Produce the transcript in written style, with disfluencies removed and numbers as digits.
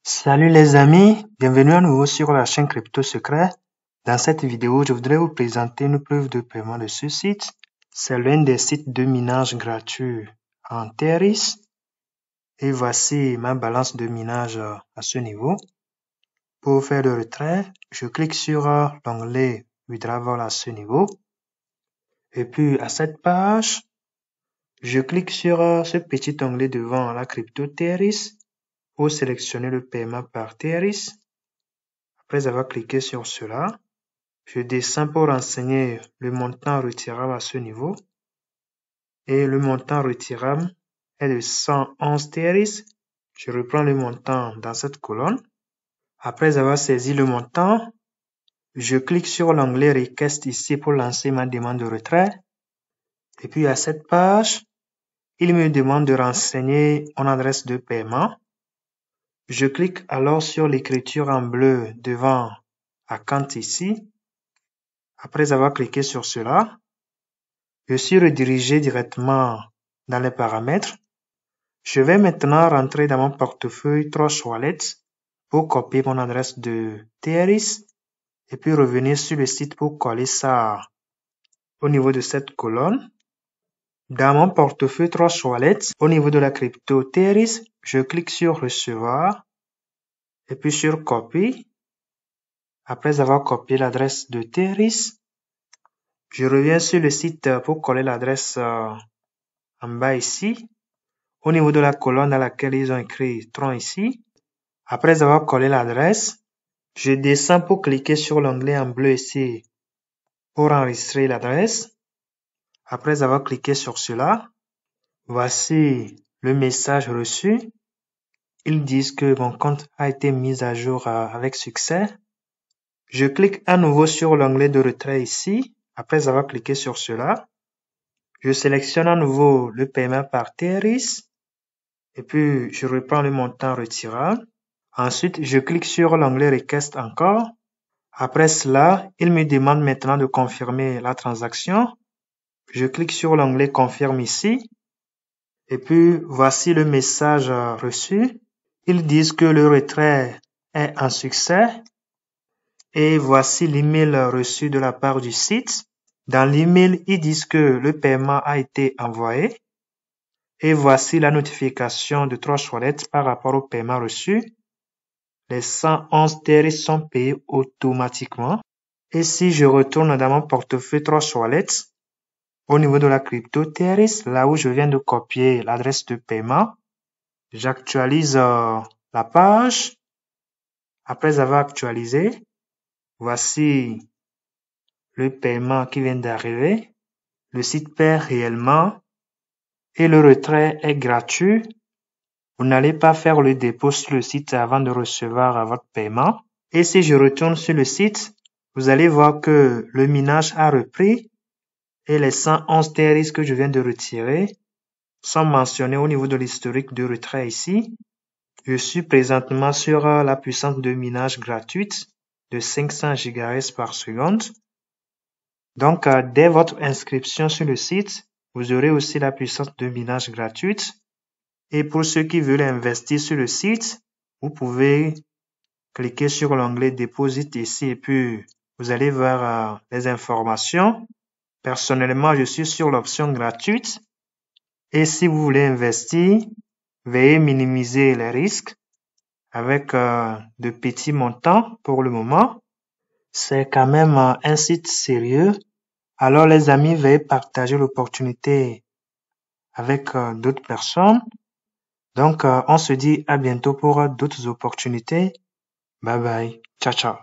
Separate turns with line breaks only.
Salut les amis, bienvenue à nouveau sur la chaîne Crypto Secret. Dans cette vidéo, je voudrais vous présenter une preuve de paiement de ce site. C'est l'un des sites de minage gratuit en Ethereum. Et voici ma balance de minage à ce niveau. Pour faire le retrait, je clique sur l'onglet Withdrawal à ce niveau. Et puis à cette page, je clique sur ce petit onglet devant la crypto Ethereum pour sélectionner le paiement par Ethereum. Après avoir cliqué sur cela, je descends pour renseigner le montant retirable à ce niveau. Et le montant retirable est de 111 Ethereum. Je reprends le montant dans cette colonne. Après avoir saisi le montant, je clique sur l'onglet Request ici pour lancer ma demande de retrait. Et puis à cette page, il me demande de renseigner mon adresse de paiement. Je clique alors sur l'écriture en bleu devant Account ici. Après avoir cliqué sur cela, je suis redirigé directement dans les paramètres. Je vais maintenant rentrer dans mon portefeuille Trust Wallet pour copier mon adresse de Ethereum et puis revenir sur le site pour coller ça au niveau de cette colonne. Dans mon portefeuille Trust Wallet, au niveau de la crypto Ethereum, je clique sur Recevoir et puis sur Copy. Après avoir copié l'adresse de Ethereum, je reviens sur le site pour coller l'adresse en bas ici, au niveau de la colonne dans laquelle ils ont écrit Tron ici. Après avoir collé l'adresse, je descends pour cliquer sur l'onglet en bleu ici pour enregistrer l'adresse. Après avoir cliqué sur cela, voici le message reçu. Ils disent que mon compte a été mis à jour avec succès. Je clique à nouveau sur l'onglet de retrait ici. Après avoir cliqué sur cela, je sélectionne à nouveau le paiement par Ethereum et puis je reprends le montant retirable. Ensuite, je clique sur l'onglet Request encore. Après cela, il me demande maintenant de confirmer la transaction. Je clique sur l'onglet Confirme ici. Et puis, voici le message reçu. Ils disent que le retrait est un succès. Et voici l'email reçu de la part du site. Dans l'email, ils disent que le paiement a été envoyé. Et voici la notification de Trust Wallet par rapport au paiement reçu. Les 111 Ethereum sont payés automatiquement. Et si je retourne dans mon portefeuille Trust Wallet, au niveau de la crypto Ethereum, là où je viens de copier l'adresse de paiement, j'actualise la page. Après avoir actualisé, voici le paiement qui vient d'arriver. Le site paie réellement et le retrait est gratuit. Vous n'allez pas faire le dépôt sur le site avant de recevoir votre paiement. Et si je retourne sur le site, vous allez voir que le minage a repris et les 111 Ethereum que je viens de retirer sont mentionnés au niveau de l'historique de retrait ici. Je suis présentement sur la puissance de minage gratuite de 500 GHz par seconde. Donc, dès votre inscription sur le site, vous aurez aussi la puissance de minage gratuite. Et pour ceux qui veulent investir sur le site, vous pouvez cliquer sur l'onglet Deposit ici et puis vous allez voir les informations. Personnellement, je suis sur l'option gratuite. Et si vous voulez investir, veuillez minimiser les risques avec de petits montants pour le moment. C'est quand même un site sérieux. Alors les amis, veuillez partager l'opportunité avec d'autres personnes. Donc, on se dit à bientôt pour d'autres opportunités. Bye bye. Ciao, ciao.